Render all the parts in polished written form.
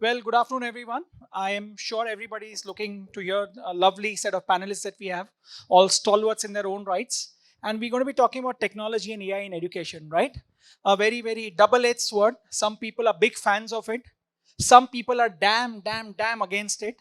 Well, good afternoon, everyone. I am sure everybody is looking to hear a lovely set of panelists that we have, all stalwarts in their own rights. And we're going to be talking about technology and AI in education, right? A very, very double-edged sword. Some people are big fans of it. Some people are damn against it.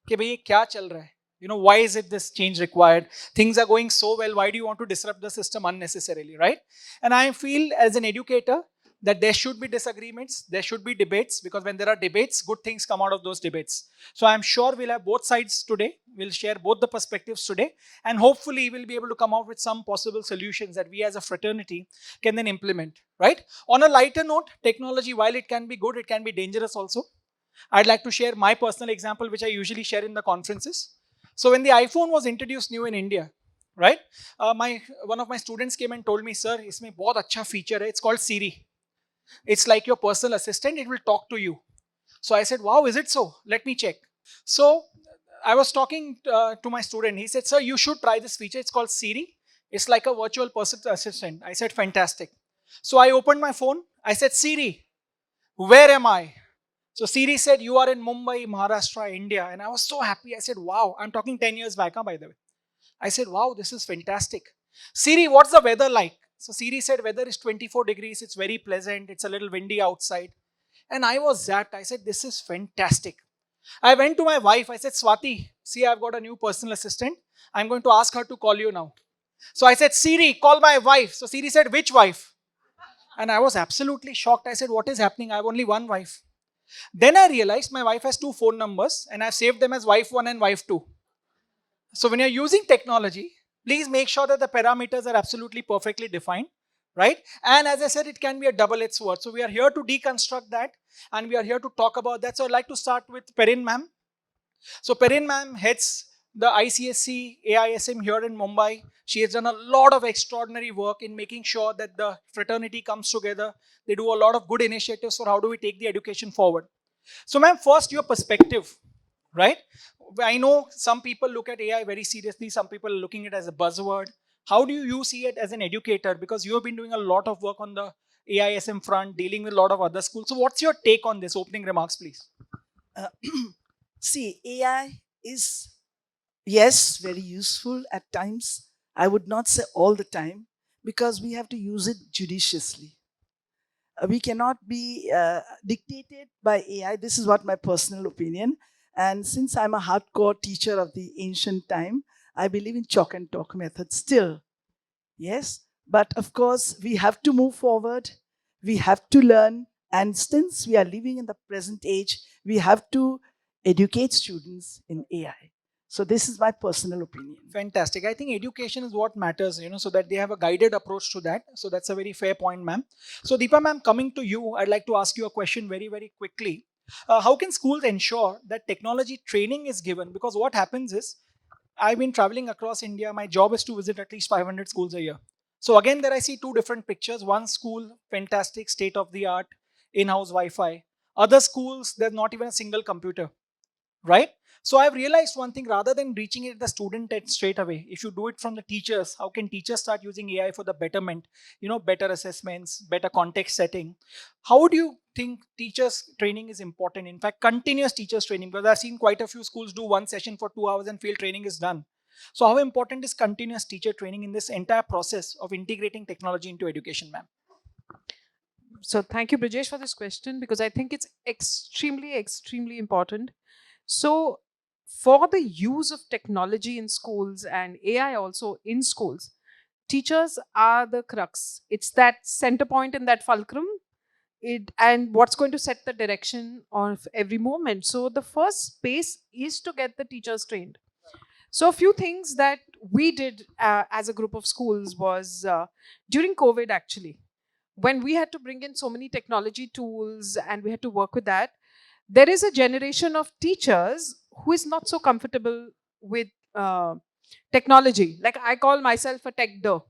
कि भाई ये क्या चल रहा है? You know, why is it this change required? Things are going so well. Why do you want to disrupt the system unnecessarily, right? And I feel as an educator, that there should be disagreements, there should be debates, because when there are debates, good things come out of those debates. So I'm sure we'll have both sides today. We'll share both the perspectives today, and hopefully we'll be able to come out with some possible solutions that we as a fraternity can then implement, right? On a lighter note, technology, while it can be good, it can be dangerous also. I'd like to share my personal example, which I usually share in the conferences. So when the iPhone was introduced new in India, right? One of my students came and told me, sir, इसमें बहुत अच्छा feature है. It's called Siri. It's like your personal assistant, it will talk to you. So I said, wow, is it so? Let me check. So I was talking to my student. He said, sir, you should try this feature. It's called Siri. It's like a virtual personal assistant. I said, fantastic. So I opened my phone. I said, Siri, where am I? So Siri said, you are in Mumbai, Maharashtra, India. And I was so happy. I said, wow, I'm talking 10 years back, by the way. I said, wow, this is fantastic. Siri, what's the weather like? So Siri said, weather is 24 degrees. It's very pleasant. It's a little windy outside. And I was zapped. I said, this is fantastic. I went to my wife. I said, Swati, see, I've got a new personal assistant. I'm going to ask her to call you now. So I said, Siri, call my wife. So Siri said, which wife? And I was absolutely shocked. I said, what is happening? I have only one wife. Then I realized my wife has two phone numbers and I've saved them as wife 1 and wife 2. So when you're using technology, please make sure that the parameters are absolutely perfectly defined, right? And as I said, it can be a double-edged sword. So we are here to deconstruct that and we are here to talk about that. So I'd like to start with Perin ma'am. So Perin ma'am heads the ICSE AISM here in Mumbai. She has done a lot of extraordinary work in making sure that the fraternity comes together. They do a lot of good initiatives for how do we take the education forward. So ma'am, first your perspective, right? I know some people look at AI very seriously. Some people are looking at it as a buzzword. How do you see it as an educator? Because you have been doing a lot of work on the AISM front, dealing with a lot of other schools. So what's your take on this? Opening remarks, please. See, AI is, yes, very useful at times. I would not say all the time, because we have to use it judiciously. We cannot be dictated by AI. This is what my personal opinion. And since I'm a hardcore teacher of the ancient time, I believe in chalk and talk method still. Yes, but of course, we have to move forward. We have to learn. And since we are living in the present age, we have to educate students in AI. So this is my personal opinion. Fantastic. I think education is what matters, so that they have a guided approach to that. So that's a very fair point, ma'am. So Deepa ma'am, coming to you, I'd like to ask you a question very, very quickly. How can schools ensure that technology training is given? Because what happens is, I've been traveling across India. My job is to visit at least 500 schools a year. So again, there I see two different pictures. One school, fantastic, state of the art, in-house Wi-Fi. Other schools, there's not even a single computer, right? So I've realized one thing, rather than reaching it at the student straight away, if you do it from the teachers, how can teachers start using AI for the betterment, better assessments, better context setting? How do you think teachers training is important? In fact, continuous teachers training, because I've seen quite a few schools do one session for 2 hours and field training is done. So how important is continuous teacher training in this entire process of integrating technology into education, ma'am? So thank you, Brijesh, for this question, because I think it's extremely important. So for the use of technology in schools and AI also in schools, teachers are the crux. It's that center point in that fulcrum, and what's going to set the direction of every moment. So the first space is to get the teachers trained. So a few things that we did as a group of schools was during COVID, actually, when we had to bring in so many technology tools and we had to work with that, there is a generation of teachers who is not so comfortable with technology. Like I call myself a tech doe.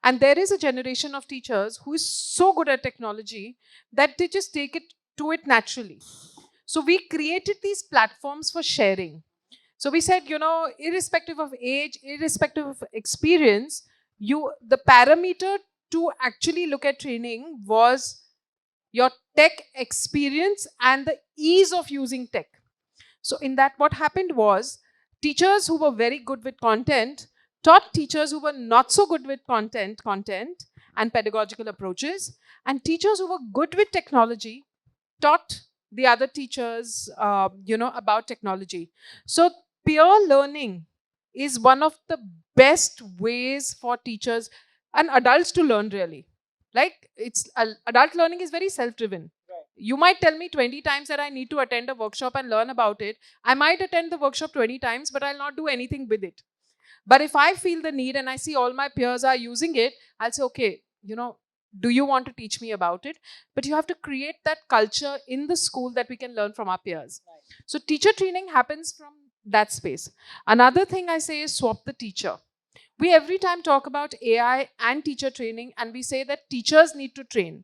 And there is a generation of teachers who is so good at technology that they just take it to it naturally. So we created these platforms for sharing. So we said, irrespective of age, irrespective of experience, the parameter to actually look at training was your tech experience and the ease of using tech. So in that, what happened was teachers who were very good with content taught teachers who were not so good with content and pedagogical approaches, and teachers who were good with technology taught the other teachers, about technology. So peer learning is one of the best ways for teachers and adults to learn, really. Like, adult learning is very self-driven. You might tell me 20 times that I need to attend a workshop and learn about it. I might attend the workshop 20 times, but I'll not do anything with it. But if I feel the need and I see all my peers are using it, I'll say, okay, do you want to teach me about it? But you have to create that culture in the school that we can learn from our peers. Right. So teacher training happens from that space. Another thing I say is swap the teacher. We every time talk about AI and teacher training, and we say that teachers need to train.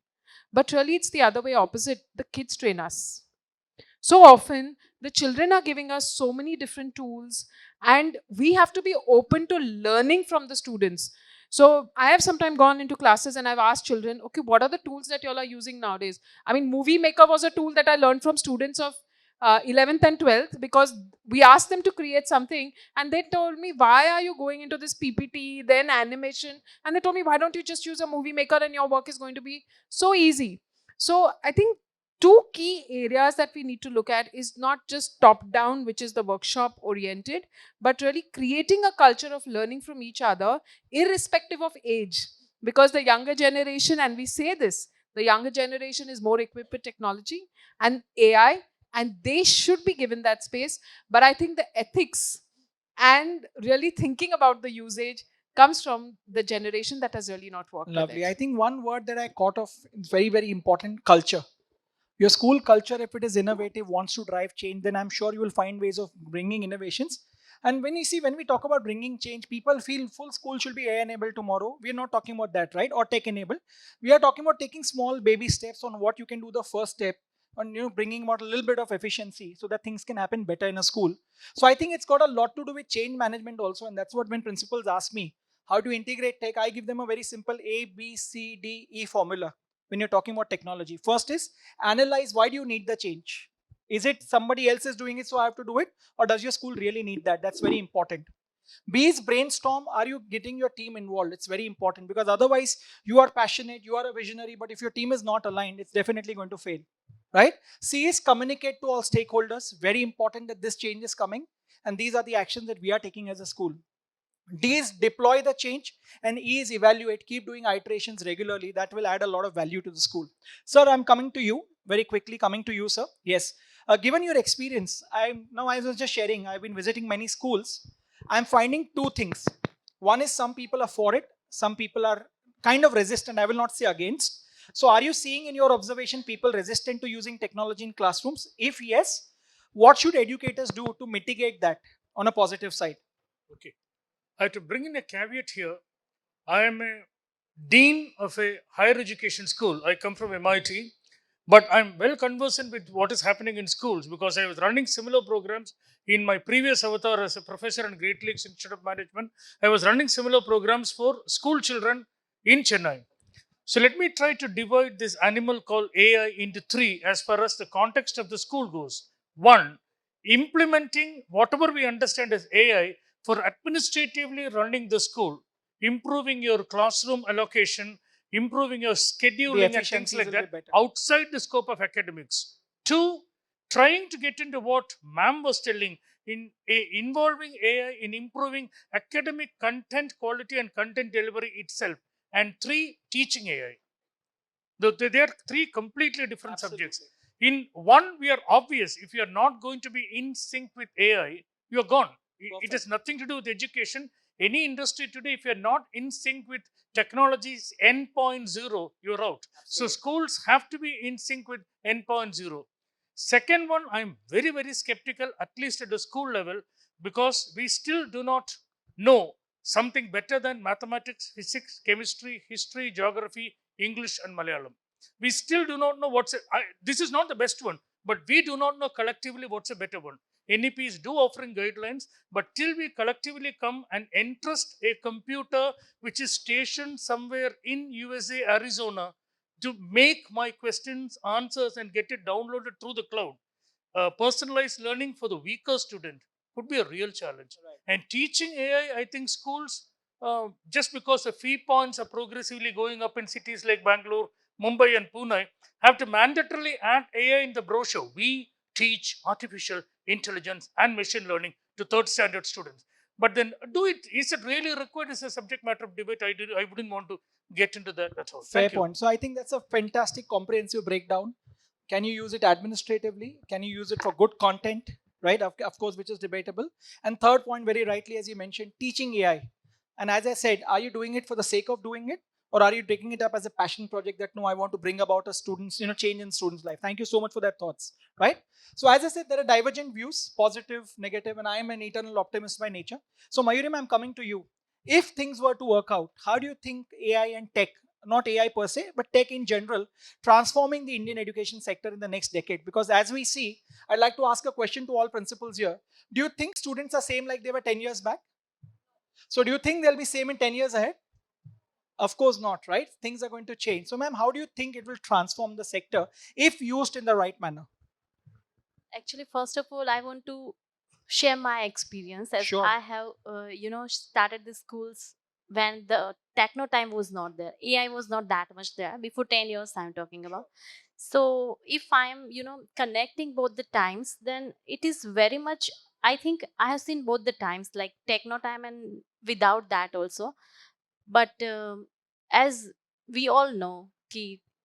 But really, it's the other way opposite. The kids train us. So often, the children are giving us so many different tools, and we have to be open to learning from the students. So I have sometimes gone into classes and I've asked children, okay, what are the tools that y'all are using nowadays? I mean, Movie Maker was a tool that I learned from students of 11th and 12th, because we asked them to create something and they told me, why are you going into this PPT, then animation? And they told me, why don't you just use a Movie Maker and your work is going to be so easy. So I think two key areas that we need to look at is not just top down, which is the workshop oriented, but really creating a culture of learning from each other, irrespective of age. Because the younger generation, and we say this, the younger generation is more equipped with technology and AI, and they should be given that space. But I think the ethics and really thinking about the usage comes from the generation that has really not worked Lovely. with it. I think one word that I caught of is very, very important: culture. Your school culture, if it is innovative, wants to drive change, then I'm sure you will find ways of bringing innovations. And when we talk about bringing change, people feel full school should be AI enabled tomorrow. We are not talking about that, right? Or tech enabled. We are talking about taking small baby steps on what you can do the first step, on bringing about a little bit of efficiency so that things can happen better in a school. So I think it's got a lot to do with change management also, and that's what when principals ask me how to integrate tech, I give them a very simple ABCDE formula when you're talking about technology. First is analyze why do you need the change. Is it somebody else is doing it so I have to do it, or does your school really need that? That's very important. B is brainstorm. Are you getting your team involved? It's very important, because otherwise you are passionate, you are a visionary, but if your team is not aligned, it's definitely going to fail, right? C is communicate to all stakeholders. Very important that this change is coming, and these are the actions that we are taking as a school. D is deploy the change, and E is evaluate. Keep doing iterations regularly. That will add a lot of value to the school. Sir, I'm coming to you very quickly. Coming to you, sir. Yes. Given your experience, I was just sharing. I've been visiting many schools. I'm finding two things. One is some people are for it. Some people are kind of resistant. I will not say against. So, are you seeing in your observation people resistant to using technology in classrooms? If yes, what should educators do to mitigate that on a positive side? Okay. I have to bring in a caveat here. I am a dean of a higher education school. I come from MIT, but I'm well conversant with what is happening in schools because I was running similar programs in my previous avatar as a professor in Great Lakes Institute of Management. I was running similar programs for school children in Chennai. So let me try to divide this animal called AI into three as far as the context of the school goes. One, implementing whatever we understand as AI for administratively running the school, improving your classroom allocation, improving your scheduling and things like that outside the scope of academics. Two, trying to get into what ma'am was telling involving AI in improving academic content quality and content delivery itself. And three, teaching AI. They are three completely different subjects. In one, we are obvious. If you are not going to be in sync with AI, you are gone. It has nothing to do with education. Any industry today, if you are not in sync with technologies N.0, you're out. So schools have to be in sync with N.0. Second one, I'm very, very skeptical, at least at the school level, because we still do not know something better than mathematics, physics, chemistry, history, geography, English, and Malayalam. We still do not know this is not the best one, but we do not know collectively what's a better one. NEPs do offering guidelines, but till we collectively come and entrust a computer which is stationed somewhere in USA, Arizona, to make my questions, answers, and get it downloaded through the cloud. Personalized learning for the weaker student could be a real challenge. And teaching AI, I think schools, just because the fee points are progressively going up in cities like Bangalore, Mumbai, and Pune, have to mandatorily add AI in the brochure. We teach artificial intelligence and machine learning to third standard students. But then, is it really required as a subject matter of debate? I wouldn't want to get into that at all. Fair Thank you. point. So I think that's a fantastic comprehensive breakdown. Can you use it administratively? Can you use it for good content? Right, of course, which is debatable. And third point, very rightly, as you mentioned, teaching AI. And as I said, are you doing it for the sake of doing it? Or are you taking it up as a passion project that, no, I want to bring about a student's, change in students' life? Thank you so much for that thoughts, right? So as I said, there are divergent views, positive, negative, and I am an eternal optimist by nature. So Mayuri, I'm coming to you. If things were to work out, how do you think AI and tech, not AI per se, but tech in general, transforming the Indian education sector in the next decade? Because as we see, I'd like to ask a question to all principals here. Do you think students are same like they were 10 years back? So do you think they'll be same in 10 years ahead? Of course not, right? Things are going to change. So ma'am, how do you think it will transform the sector if used in the right manner? Actually, first of all, I want to share my experience as Sure. I have, started the schools when the techno time was not there. AI was not that much there before 10 years. I'm talking about. So if I'm, connecting both the times, then it is very much. I think I have seen both the times, like techno time and without that also. But as we all know,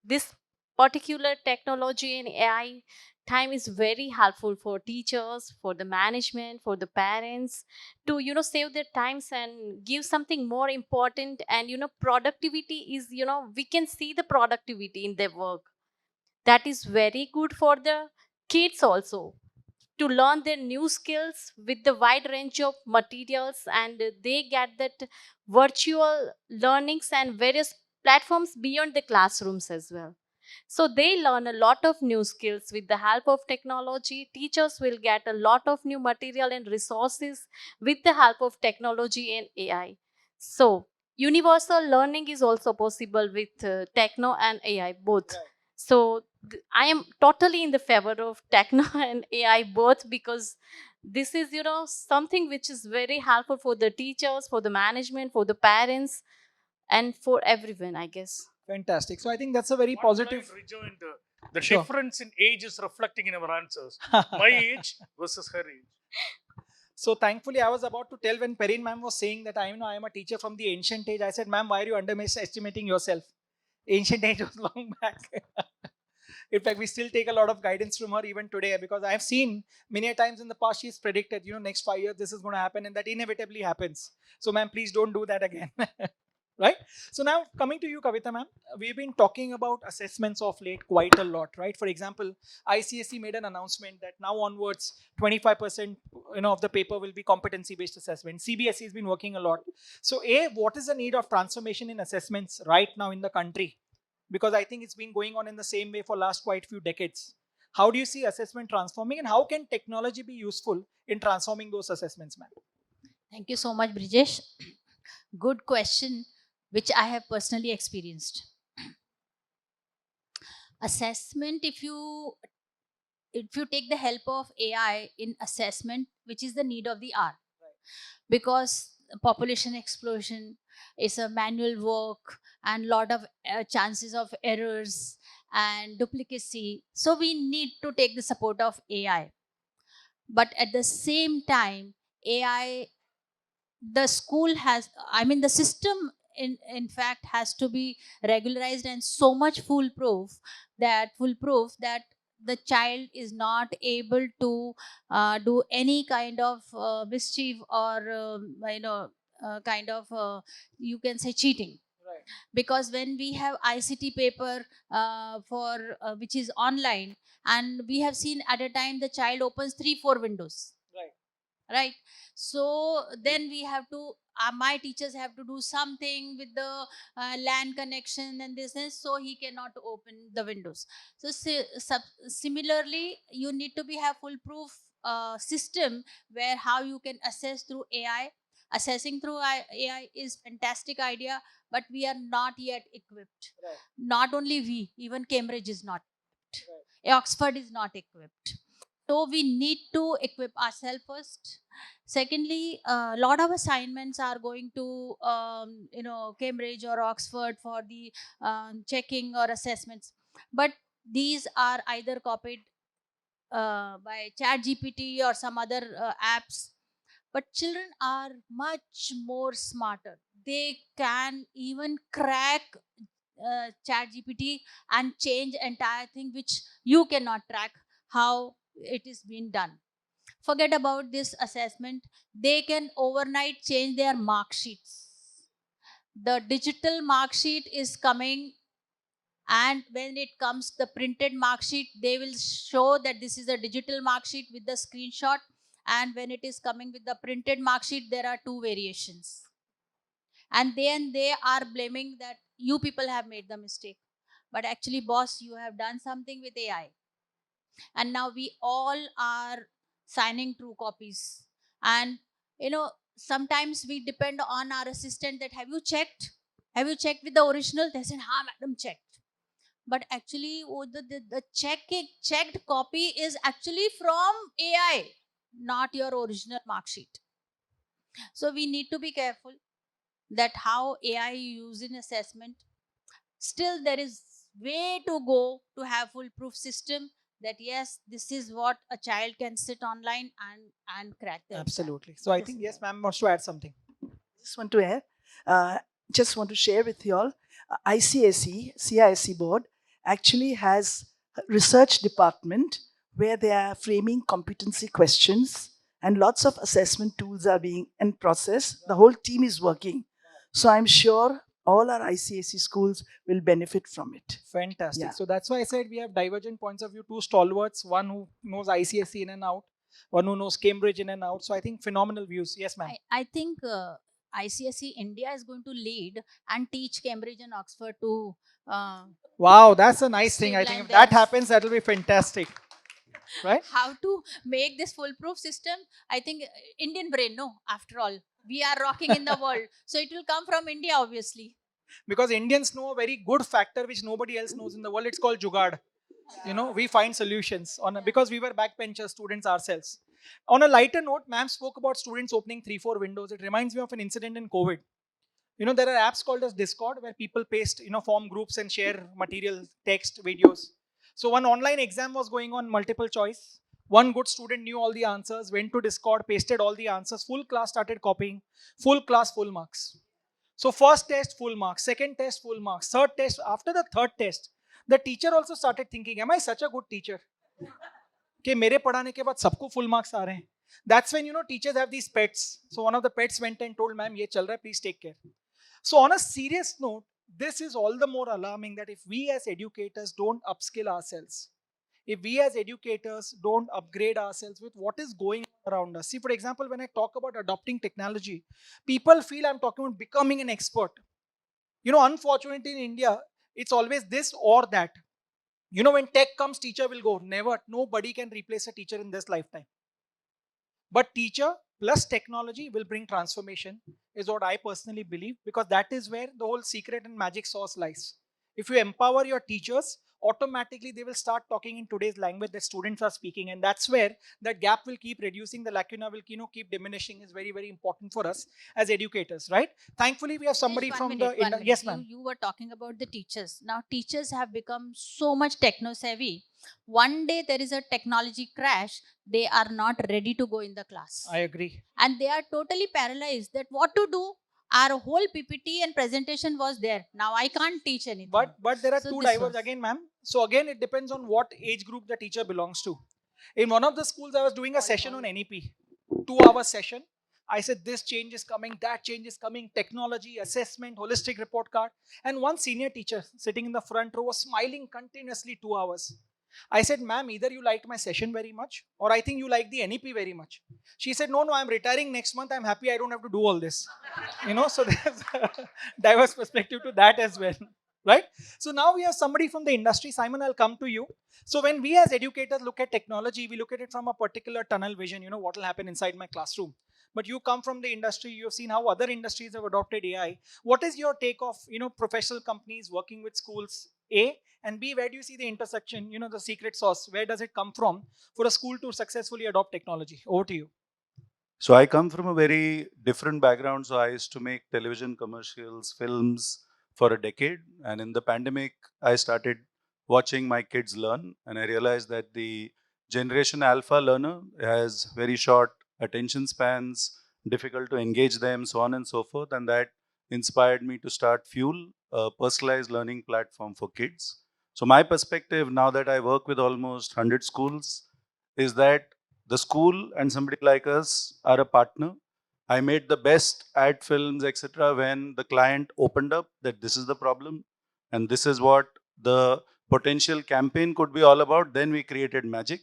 this particular technology and AI time is very helpful for teachers, for the management, for the parents to save their times and give something more important. And productivity is, we can see the productivity in their work. That is very good for the kids also, to learn their new skills with the wide range of materials, and they get that virtual learnings and various platforms beyond the classrooms as well. So they learn a lot of new skills with the help of technology. Teachers will get a lot of new material and resources with the help of technology and AI. So universal learning is also possible with techno and AI both. Right. So I am totally in the favor of techno and AI both, because this is something which is very helpful for the teachers, for the management, for the parents, and for everyone, I guess. Fantastic. So I think that's a very One positive. line rejoined, the Sure. difference in age is reflecting in our answers. My age versus her age. So thankfully, I was about to tell when Perin ma'am was saying that I am a teacher from the ancient age. I said, ma'am, why are you underestimating yourself? Ancient age was long back. In fact, we still take a lot of guidance from her even today, because I've seen many times in the past she's predicted, next 5 years this is going to happen, and that inevitably happens. So, ma'am, please don't do that again. Right? So now coming to you, Kavita ma'am, we've been talking about assessments of late quite a lot, right? For example, ICSE made an announcement that now onwards 25% of the paper will be competency based assessment. CBSE has been working a lot. So what is the need of transformation in assessments right now in the country? Because I think it's been going on in the same way for last quite few decades. How do you see assessment transforming, and how can technology be useful in transforming those assessments, ma'am? Thank you so much, Brijesh. Good question, which I have personally experienced. Assessment, if you take the help of AI in assessment, which is the need of the hour, because population explosion is a manual work and lot of chances of errors and duplicacy. So we need to take the support of AI. But at the same time, AI, the school has, I mean, the system in fact has to be regularized and so much foolproof that the child is not able to do any kind of mischief or kind of you can say cheating. Right. Because when we have ICT paper for which is online, and we have seen at a time the child opens 3-4 windows, right? So then we have to my teachers have to do something with the LAN connection and this, so he cannot open the windows. So similarly, you need to be have foolproof system where how you can assess through AI, Assessing through AI is fantastic idea, but we are not yet equipped. Right. Not only we, even Cambridge is not equipped. Oxford is not equipped. So we need to equip ourselves first. Secondly, a lot of assignments are going to Cambridge or Oxford for the checking or assessments, but these are either copied by ChatGPT or some other apps. But children are much more smarter. They can even crack ChatGPT and change entire thing which you cannot track how it is being done. Forget about this assessment. They can overnight change their mark sheets. The digital mark sheet is coming, and when it comes the printed mark sheet, they will show that this is a digital mark sheet with the screenshot, and when it is coming with the printed mark sheet, there are two variations, and then they are blaming that you people have made the mistake, but actually boss, you have done something with AI, and now we all are signing true copies. And sometimes we depend on our assistant that have you checked with the original? They said, ha madam, checked. But actually the checked copy is actually from AI, not your original mark sheet. So we need to be careful that how AI use in assessment. Still there is way to go to have foolproof system that yes, this is what a child can sit online and crack the exam. Absolutely. So I think, yes, ma'am wants to add something. Just want to add, just want to share with you all, ICSE, CISE board actually has a research department where they are framing competency questions and lots of assessment tools are being in process. The whole team is working. So I'm sure all our ICSE schools will benefit from it. Fantastic. Yeah. So that's why I said we have divergent points of view, two stalwarts, one who knows ICSE in and out, one who knows Cambridge in and out. So I think phenomenal views. Yes, ma'am. I think ICSE India is going to lead and teach Cambridge and Oxford to Wow, that's a nice thing. I think streamline if that their- happens, that will be fantastic. Right? how to make this foolproof system. I think Indian brain, no, after all, we are rocking in the world. So it will come from India, obviously. Because Indians know a very good factor which nobody else knows in the world. It's called jugaad. We find solutions because we were backbencher students ourselves. On a lighter note, ma'am spoke about students opening 3-4 windows. It reminds me of an incident in COVID. There are apps called as Discord where people paste, form groups and share material, text, videos. So one online exam was going on, multiple choice. One good student knew all the answers, went to Discord, pasted all the answers. Full class started copying. Full class, full marks. So first test, full marks. Second test, full marks. Third test, after the third test, the teacher also started thinking, am I such a good teacher? कि मेरे पढ़ाने के बाद सबको full marks आ रहे हैं. That's when, teachers have these pets. So one of the pets went and told, ma'am, ये चल रहा है, please take care. So on a serious note, this is all the more alarming that if we as educators don't upskill ourselves, if we as educators don't upgrade ourselves with what is going on around us. See, for example, when I talk about adopting technology, people feel I'm talking about becoming an expert. Unfortunately in India, it's always this or that. When tech comes, teacher will go. Never, nobody can replace a teacher in this lifetime. But teacher plus technology will bring transformation, is what I personally believe, because that is where the whole secret and magic sauce lies. If you empower your teachers, automatically they will start talking in today's language that students are speaking, and that's where that gap will keep reducing, the lacuna will keep diminishing. Is very, very important for us as educators, right? Thankfully we have somebody Just from one the minute. yes, ma'am. You were talking about the teachers. Now teachers have become so much techno savvy. One day there is a technology crash, they are not ready to go in the class. I agree. And they are totally paralyzed that what to do. Our whole PPT and presentation was there. Now I can't teach anything. But there are So two this diverse was- again, ma'am. So again, it depends on what age group the teacher belongs to. In one of the schools, I was doing a session on NEP, 2-hour session. I said this change is coming, that change is coming, technology, assessment, holistic report card. And one senior teacher sitting in the front row was smiling continuously 2 hours. I said, ma'am, either you liked my session very much or I think you like the NEP very much. She said, no, I'm retiring next month. I'm happy I don't have to do all this. So there's a diverse perspective to that as well. Right? So now we have somebody from the industry. Simon, I'll come to you. So when we as educators look at technology, we look at it from a particular tunnel vision, what will happen inside my classroom. but you come from the industry, you've seen how other industries have adopted AI. What is your take of, professional companies working with schools, A, and B, where do you see the intersection, the secret sauce? Where does it come from for a school to successfully adopt technology? Over to you. So I come from a very different background. So I used to make television commercials, films for a decade. And in the pandemic, I started watching my kids learn. And I realized that the generation alpha learner has very short attention spans, difficult to engage them, so on and so forth. And that inspired me to start Fyule, a personalized learning platform for kids. So my perspective now that I work with almost 100 schools is that the school and somebody like us are a partner. I made the best ad films, etc., when the client opened up that this is the problem and this is what the potential campaign could be all about. Then we created magic.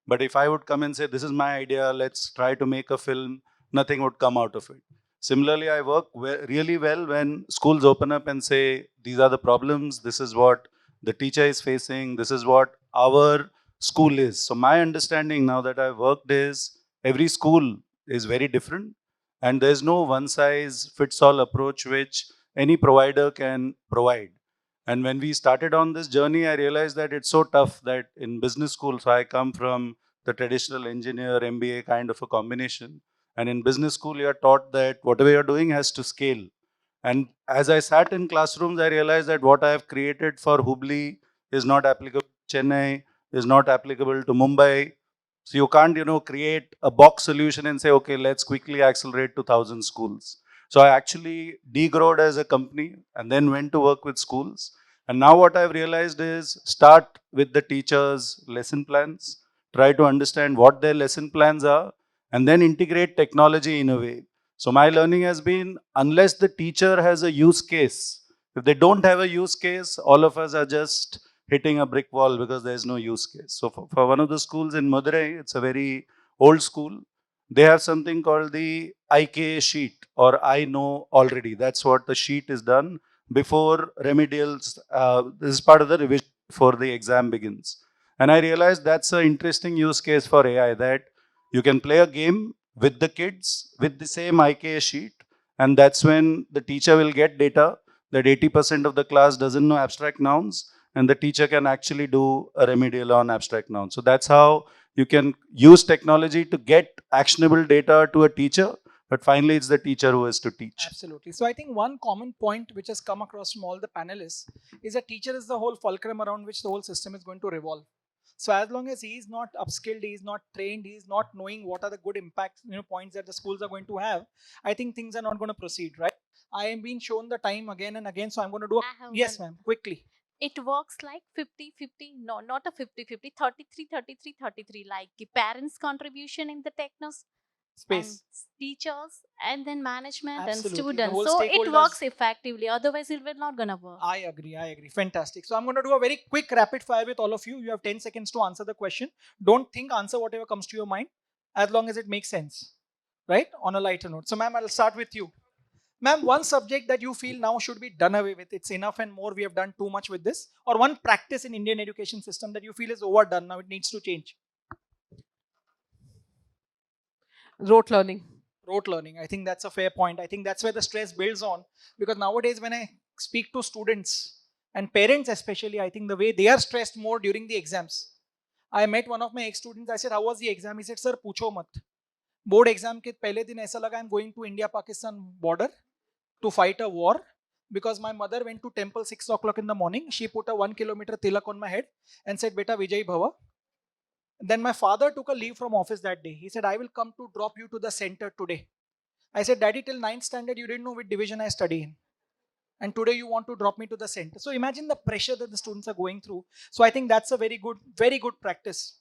But if I would come and say, this is my idea, let's try to make a film, nothing would come out of it. Similarly, I work really well when schools open up and say, these are the problems, this is what the teacher is facing, this is what our school is. So my understanding now that I've worked is every school is very different and there's no one size fits all approach which any provider can provide. And when we started on this journey, I realized that it's so tough that in business school, so I come from the traditional engineer, MBA kind of a combination. And in business school, you are taught that whatever you're doing has to scale. And as I sat in classrooms, I realized that what I have created for Hubli is not applicable to Chennai, is not applicable to Mumbai. So you can't, create a box solution and say, okay, let's quickly accelerate to 1,000 schools. So I actually degrowed as a company and then went to work with schools. And now what I've realized is start with the teachers' lesson plans, try to understand what their lesson plans are, and then integrate technology in a way. So my learning has been, unless the teacher has a use case, if they don't have a use case, all of us are just hitting a brick wall because there's no use case. So for one of the schools in Madurai, it's a very old school. They have something called the IK sheet or I know already. That's what the sheet is done before remedials. This is part of the revision before the exam begins. And I realized that's an interesting use case for AI, that you can play a game with the kids with the same IK sheet. And that's when the teacher will get data that 80% of the class doesn't know abstract nouns, and the teacher can actually do a remedial on abstract nouns. So that's how you can use technology to get actionable data to a teacher, but finally it's the teacher who has to teach. Absolutely. So I think one common point which has come across from all the panelists is that teacher is the whole fulcrum around which the whole system is going to revolve. So as long as he is not upskilled, he is not trained, he is not knowing what are the good impact points that the schools are going to have, I think things are not going to proceed, right? I am being shown the time again and again, so I'm going to do a yes, ma'am, quickly. It works like 50-50, no, not a 50-50, 33-33-33, like the parents' contribution in the technos and Space. teachers and then management Absolutely. and The whole students. So it stakeholders- works effectively. Otherwise, it will not gonna work. I agree. Fantastic. So I'm going to do a very quick rapid fire with all of you. You have 10 seconds to answer the question. Don't think, answer whatever comes to your mind, as long as it makes sense, right? On a lighter note. So ma'am, I'll start with you. Ma'am, one subject that you feel now should be done away with. It's enough and more. We have done too much with this. Or one practice in Indian education system that you feel is overdone. Now it needs to change. Rote learning. Rote learning. I think that's a fair point. I think that's where the stress builds on. Because nowadays when I speak to students and parents especially, I think the way they are stressed more during the exams. I met one of my ex-students. I said, how was the exam? He said, sir, पूछो मत. Board exam के पहले दिन ऐसा लगा I'm going to India-Pakistan border to fight a war because my mother went to temple 6 o'clock in the morning. She put a 1 kilometer tilak on my head and said, Beta Vijay Bhava. Then my father took a leave from office that day. He said, I will come to drop you to the center today. I said, Daddy, till 9th standard, you didn't know which division I study in. And today you want to drop me to the center. So imagine the pressure that the students are going through. So I think that's a very good practice.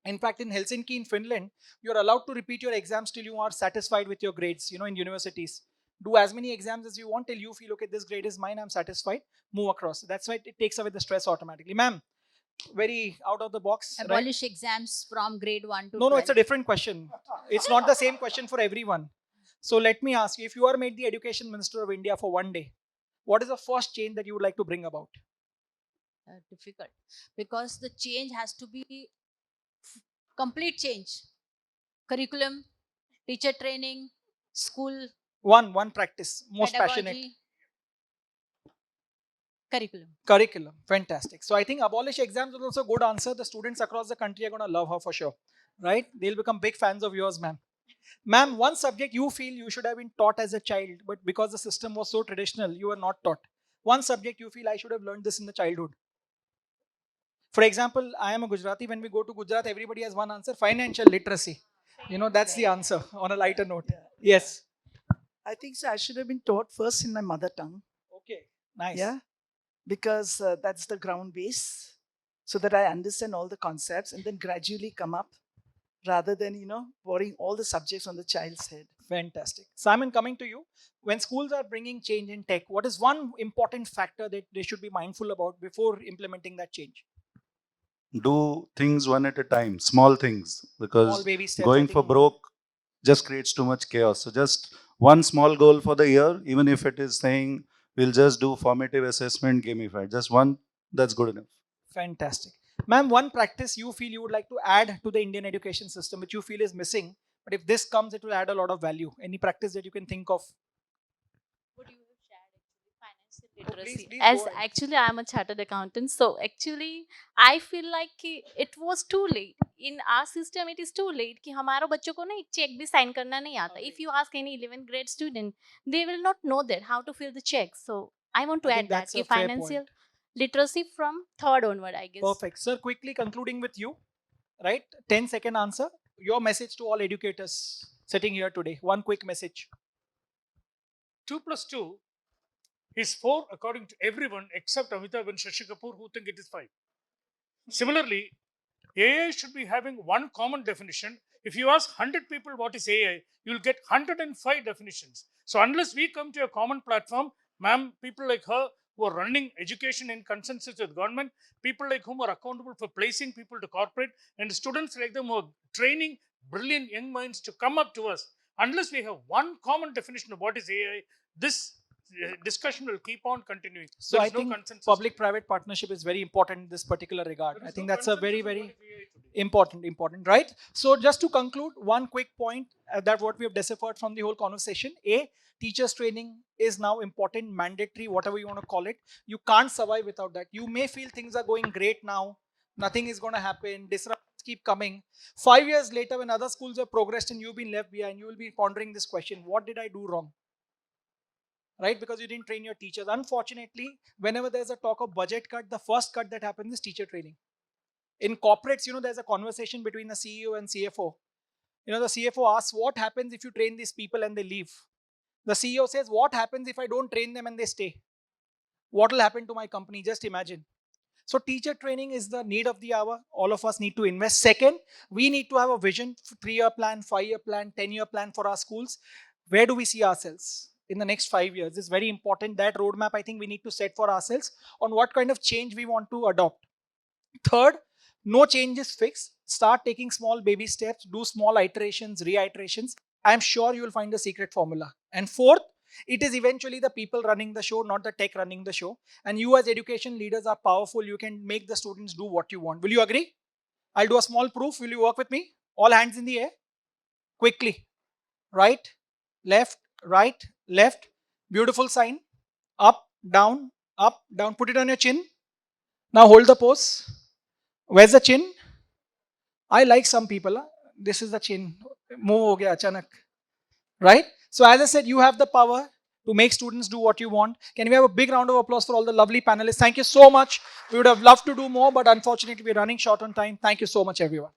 In fact, in Helsinki, in Finland, you're allowed to repeat your exams till you are satisfied with your grades, in universities. Do as many exams as you want till you feel, okay, this grade is mine, I'm satisfied, move across. That's why it takes away the stress automatically. Ma'am, very out of the box. Abolish exams from grade 1 to No, 12. it's a different question. It's not the same question for everyone. So let me ask you, if you are made the Education Minister of India for one day, what is the first change that you would like to bring about? Difficult. Because the change has to be complete change. Curriculum, teacher training, school One practice, most pedagogy passionate. curriculum. Curriculum, fantastic. So I think abolish exams is also a good answer. The students across the country are going to love her for sure, right? They'll become big fans of yours, ma'am. Ma'am, one subject you feel you should have been taught as a child, but because the system was so traditional, you were not taught. One subject you feel I should have learned this in the childhood. For example, I am a Gujarati. When we go to Gujarat, everybody has one answer: financial literacy. You know, that's the answer on a lighter note. Yes. I think so. I should have been taught first in my mother tongue. Okay. Nice. Yeah, because that's the ground base, so that I understand all the concepts and then gradually come up, rather than pouring all the subjects on the child's head. Fantastic. Simon, coming to you. When schools are bringing change in tech, what is one important factor that they should be mindful about before implementing that change? Do things one at a time, small things, because Small baby steps. going for broke just creates too much chaos. So just one small goal for the year, even if it is saying we'll just do formative assessment gamified, just one, that's good enough. Fantastic. Ma'am, one practice you feel you would like to add to the Indian education system, which you feel is missing, but if this comes, it will add a lot of value. Any practice that you can think of? What you have shared actually, financial literacy. please As go ahead. actually I'm a chartered accountant, so actually I feel like it was too late. In our system, it is too late कि हमारे बच्चों को ना एक check भी sign करना नहीं आता. If you ask any 11th grade student, they will not know that how to fill the check. So I want to I add think that that's a कि fair financial point. literacy from third onward, I guess. Perfect. Sir, quickly concluding with you, right? 10-second answer. Your message to all educators sitting here today. One quick message. 2 plus 2 is 4 according to everyone except Amitabh and Shashi Kapoor, who think it is 5. Similarly, AI should be having one common definition. If you ask 100 people what is AI, you'll get 105 definitions. So unless we come to a common platform, ma'am, people like her who are running education in consensus with government, people like whom are accountable for placing people to corporate, and students like them who are training brilliant young minds to come up to us. Unless we have one common definition of what is AI, this discussion will keep on continuing. So There I is no think consensus. public-private partnership is very important in this particular regard. There I is think no that's a very, consensus on very what is AI today. important, right? So just to conclude, one quick point that what we have deciphered from the whole conversation. A, teachers training is now important, mandatory, whatever you want to call it. You can't survive without that. You may feel things are going great now, nothing is going to happen, disruptions keep coming. 5 years later, when other schools have progressed and you've been left behind, you will be pondering this question: what did I do wrong? Right? Because you didn't train your teachers. Unfortunately, whenever there's a talk of budget cut, the first cut that happens is teacher training. In corporates, there's a conversation between the CEO and CFO. The CFO asks, what happens if you train these people and they leave? The CEO says, what happens if I don't train them and they stay? What will happen to my company? Just imagine. So teacher training is the need of the hour. All of us need to invest. Second, we need to have a vision, 3-year plan, 5-year plan, 10-year plan for our schools. Where do we see ourselves in the next 5 years? It's very important. That roadmap, I think we need to set for ourselves on what kind of change we want to adopt. Third, no change is fixed. Start taking small baby steps, do small iterations, reiterations. I'm sure you will find the secret formula. And fourth, it is eventually the people running the show, not the tech running the show. And you as education leaders are powerful. You can make the students do what you want. Will you agree? I'll do a small proof. Will you work with me? All hands in the air. Quickly. Right, left, right, left. Beautiful sign. Up, down, up, down. Put it on your chin. Now hold the pose. Where's the chin? I like some people. This is the chin. Move ho gaya achanak. Right? So as I said, you have the power to make students do what you want. Can we have a big round of applause for all the lovely panelists? Thank you so much. We would have loved to do more, but unfortunately we're running short on time. Thank you so much, everyone.